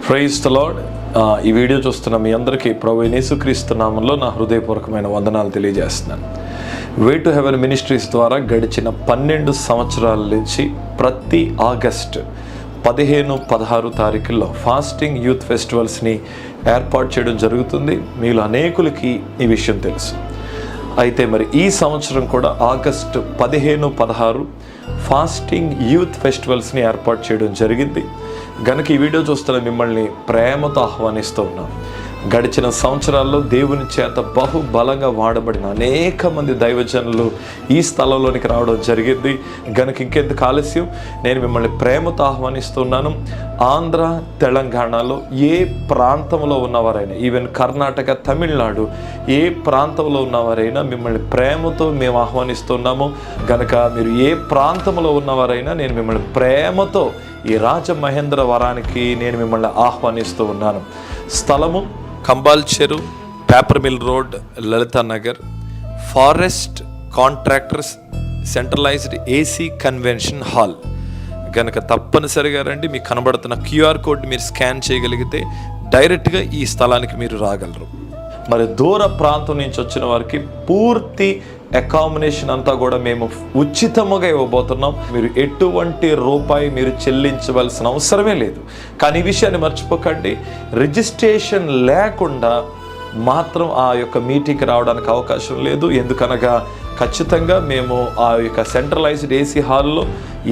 Praise the lord. ఈ video చూస్తున్న మీ అందరికీ ప్రభువైన యేసుక్రీస్తు నామంలో నా హృదయపూర్వకమైన వందనాలు తెలియజేస్తున్నాను. వే టు హెవెన్ మినిస్ట్రీస్ ద్వారా గడిచిన 12 సంవత్సరాల నుంచి ప్రతి ఆగస్టు 15-16 తారీఖుల్లో ఫాస్టింగ్ యూత్ ఫెస్టివల్స్ని ఏర్పాటు చేయడం జరుగుతుంది. మీలో అనేకులకి ఈ విషయం తెలుసు. అయితే మరి ఈ సంవత్సరం కూడా ఆగస్టు 15-16 ఫాస్టింగ్ యూత్ ఫెస్టివల్స్ని ఏర్పాటు చేయడం జరిగింది. గనుక ఈ వీడియో చూస్తున్న మిమ్మల్ని ప్రేమతో ఆహ్వానిస్తూ ఉన్నాం. గడిచిన సంవత్సరాల్లో దేవుని చేత బహుబలంగా వాడబడిన అనేక మంది దైవజనులు ఈ స్థలంలోనికి రావడం జరిగింది. గనుక ఇంకెందుకు ఆలస్యం, నేను మిమ్మల్ని ప్రేమతో ఆహ్వానిస్తున్నాను. ఆంధ్ర, తెలంగాణలో ఏ ప్రాంతంలో ఉన్నవారైనా, ఈవెన్ కర్ణాటక, తమిళనాడు ఏ ప్రాంతంలో ఉన్నవారైనా మిమ్మల్ని ప్రేమతో మేము ఆహ్వానిస్తున్నాము. గనుక మీరు ఏ ప్రాంతంలో ఉన్నవారైనా నేను మిమ్మల్ని ప్రేమతో ఈ రాజమహేంద్రవరానికి నేను మిమ్మల్ని ఆహ్వానిస్తూ ఉన్నాను. స్థలము కంబాల్ చెరు, paper mill road, Lalitha Nagar, forest contractors centralised AC convention hall. కనుక తప్పనిసరిగా రండి. మీకు కనబడుతున్న QR కోడ్ మీరు స్కాన్ చేయగలిగితే డైరెక్ట్గా ఈ స్థలానికి మీరు రాగలరు. మరి దూర ప్రాంతం నుంచి వచ్చిన వారికి పూర్తి అకామిడేషన్ అంతా కూడా మేము ఉచితముగా ఇవ్వబోతున్నాం. మీరు ఎటువంటి రూపాయి మీరు చెల్లించవలసిన అవసరమే లేదు. కానీ ఈ విషయాన్ని మర్చిపోకండి, రిజిస్ట్రేషన్ లేకుండా మాత్రం ఆ యొక్క మీటింగ్కి రావడానికి అవకాశం లేదు. ఎందుకనగా ఖచ్చితంగా మేము ఆ యొక్క సెంట్రలైజ్డ్ ఏసీ హాల్లో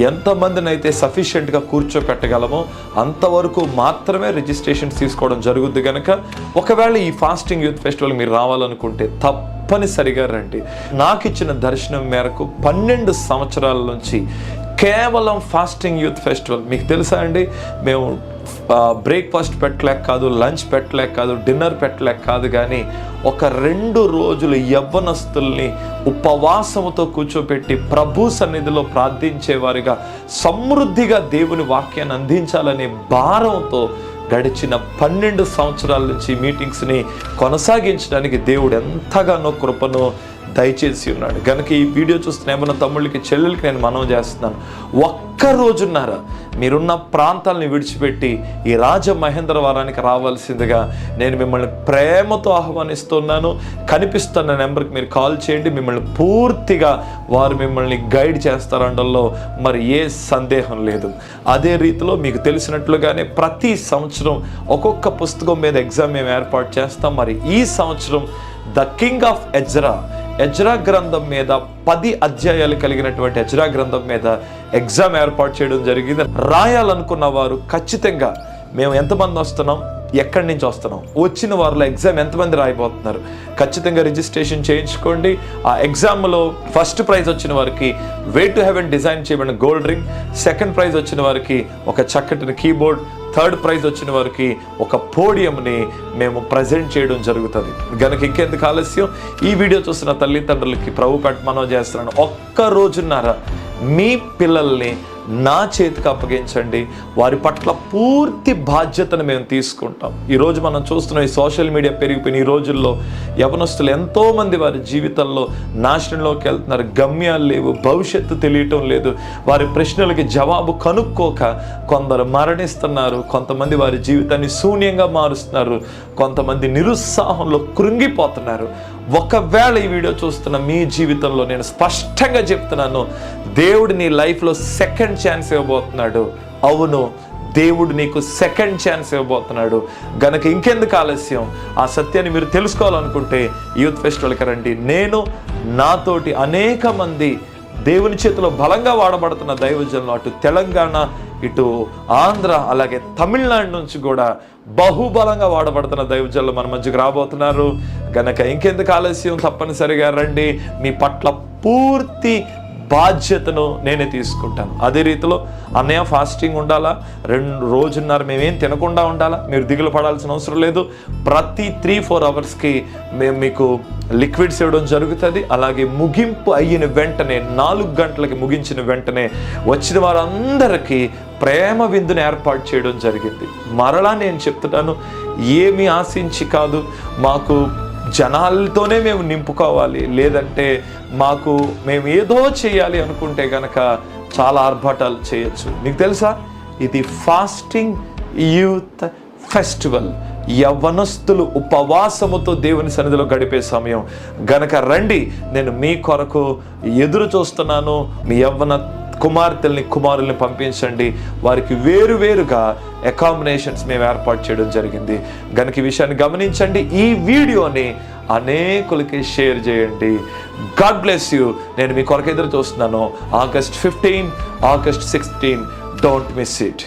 ఎంతమందిని అయితే సఫిషియెంట్గా కూర్చోపెట్టగలమో అంతవరకు మాత్రమే రిజిస్ట్రేషన్స్ తీసుకోవడం జరుగుద్ది. కనుక ఒకవేళ ఈ ఫాస్టింగ్ యూత్ ఫెస్టివల్ మీరు రావాలనుకుంటే తప్పనిసరిగా రండి. నాకు ఇచ్చిన దర్శనం మేరకు 12 సంవత్సరాల నుంచి కేవలం ఫాస్టింగ్ యూత్ ఫెస్టివల్, మీకు తెలుసా అండి, మేము బ్రేక్ఫాస్ట్ పెట్టలేక కాదు, లంచ్ పెట్టలేక కాదు, డిన్నర్ పెట్టలేక కాదు, కానీ ఒక 2 రోజులు యవ్వనస్తుల్ని ఉపవాసముతో కూర్చోపెట్టి ప్రభు సన్నిధిలో ప్రార్థించేవారిగా సమృద్ధిగా దేవుని వాక్యాన్ని అందించాలనే భారంతో గడిచిన 12 సంవత్సరాల నుంచి మీటింగ్స్ని కొనసాగించడానికి దేవుడు ఎంతగానో కృపను దయచేసి ఉన్నాడు. కనుక ఈ వీడియో చూస్తున్న ఏమన్నా తమ్ముళ్ళకి, చెల్లెలకి నేను మనవి చేస్తున్నాను, ఒక్క రోజున్నర మీరున్న ప్రాంతాలని విడిచిపెట్టి ఈ రాజమహేంద్రవరానికి రావాల్సిందిగా నేను మిమ్మల్ని ప్రేమతో ఆహ్వానిస్తున్నాను. కనిపిస్తున్న నెంబర్కి మీరు కాల్ చేయండి. మిమ్మల్ని పూర్తిగా వారు మిమ్మల్ని గైడ్ చేస్తారనడంలో మరి ఏ సందేహం లేదు. అదే రీతిలో మీకు తెలిసినట్లుగానే ప్రతి సంవత్సరం ఒక్కొక్క పుస్తకం మీద ఎగ్జామ్ మేము ఏర్పాటు చేస్తాం. మరి ఈ సంవత్సరం ద కింగ్ ఆఫ్ ఎజ్రా గ్రంథం మీద 10 అధ్యాయాలు కలిగినటువంటి ఎజ్రా గ్రంథం మీద ఎగ్జామ్ ఏర్పాటు చేయడం జరిగింది. రాయాలనుకున్న వారు ఖచ్చితంగా, మేము ఎంతమంది వస్తున్నాం, ఎక్కడి నుంచి వస్తున్నాం, వచ్చిన వారిలో ఎగ్జామ్ ఎంతమంది రాయబోతున్నారు, ఖచ్చితంగా రిజిస్ట్రేషన్ చేయించుకోండి. ఆ ఎగ్జామ్లో ఫస్ట్ ప్రైజ్ వచ్చిన వారికి వే టు హెవెన్ డిజైన్ చేయబడిన గోల్డ్ రింగ్, సెకండ్ ప్రైజ్ వచ్చిన వారికి ఒక చక్కటి కీబోర్డ్, థర్డ్ ప్రైజ్ వచ్చిన వారికి ఒక పోడియంని మేము ప్రజెంట్ చేయడం జరుగుతుంది. గనుక ఇంకెందుకు ఆలస్యం, ఈ వీడియో చూస్తున్న తల్లిదండ్రులకి ప్రభు పెట్టి మనం చేస్తున్నాను, ఒక్క రోజున్నర మీ పిల్లల్ని నా చేతికి అప్పగించండి. వారి పట్ల పూర్తి బాధ్యతను మేము తీసుకుంటాం. ఈరోజు మనం చూస్తున్న ఈ సోషల్ మీడియా పెరిగిపోయిన ఈ రోజుల్లో యవనస్తులు ఎంతోమంది వారి జీవితంలో నాశనంలోకి వెళ్తున్నారు. గమ్యాలు లేవు, భవిష్యత్తు తెలియటం లేదు, వారి ప్రశ్నలకి జవాబు కనుక్కోక కొందరు మరణిస్తున్నారు, కొంతమంది వారి జీవితాన్ని శూన్యంగా మారుస్తున్నారు, కొంతమంది నిరుత్సాహంలో కృంగిపోతున్నారు. ఒకవేళ ఈ వీడియో చూస్తున్న మీ జీవితంలో నేను స్పష్టంగా చెప్తున్నాను, దేవుడు నీ లైఫ్లో సెకండ్ ఛాన్స్ ఇవ్వబోతున్నాడు. అవును, దేవుడు నీకు సెకండ్ ఛాన్స్ ఇవ్వబోతున్నాడు. గనక ఇంకెందుకు ఆలస్యం, ఆ సత్యాన్ని మీరు తెలుసుకోవాలనుకుంటే యూత్ ఫెస్టివల్కి రండి. నేను, నాతోటి అనేక మంది దేవుని చేతిలో బలంగా వాడబడుతున్న దైవజనులు అటు తెలంగాణ, ఇటు ఆంధ్ర, అలాగే తమిళనాడు నుంచి కూడా బహుబలంగా వాడబడుతున్న దైవజనులు మన మధ్యకు రాబోతున్నారు. గనక ఇంకెందుకు ఆలస్యం, తప్పనిసరిగా రండి. మీ పట్ల పూర్తి బాధ్యతను నేనే తీసుకుంటాను. అదే రీతిలో అన్నయ్య ఫాస్టింగ్ ఉండాలా, 2 రోజున్నర మేమేం తినకుండా ఉండాలా, మీరు దిగులు పడాల్సిన అవసరం లేదు. ప్రతి 3-4 అవర్స్కి మేము మీకు లిక్విడ్స్ ఇవ్వడం జరుగుతుంది. అలాగే ముగింపు అయిన వెంటనే 4 గంటలకి ముగించిన వెంటనే వచ్చిన వారందరికీ ప్రేమ విందుని ఏర్పాటు చేయడం జరిగింది. మరలా నేను చెప్తున్నాను, ఏమీ ఆశించి కాదు, మాకు జనాలతోనే మేము నింపుకోవాలి, లేదంటే మేము ఏదో చేయాలి అనుకుంటే కనుక చాలా ఆర్భాటాలు చేయొచ్చు. మీకు తెలుసా, ఇది ఫాస్టింగ్ యూత్ ఫెస్టివల్, యవ్వనస్తులు ఉపవాసముతో దేవుని సన్నిధిలో గడిపే సమయం గనక రండి. నేను మీ కొరకు ఎదురు చూస్తున్నాను. మీ యవ్వన కుమార్తెల్ని కుమారుల్ని పంపించండి. వారికి వేరువేరుగా అకామిడేషన్స్ మేము ఏర్పాటు చేయడం జరిగింది గనక ఈ విషయాన్ని గమనించండి. ఈ వీడియోని అనేకులకి షేర్ చేయండి. God bless you. నేను మీ కొరకు ఎదురు చూస్తున్నాను. August 15, August 16, don't miss it.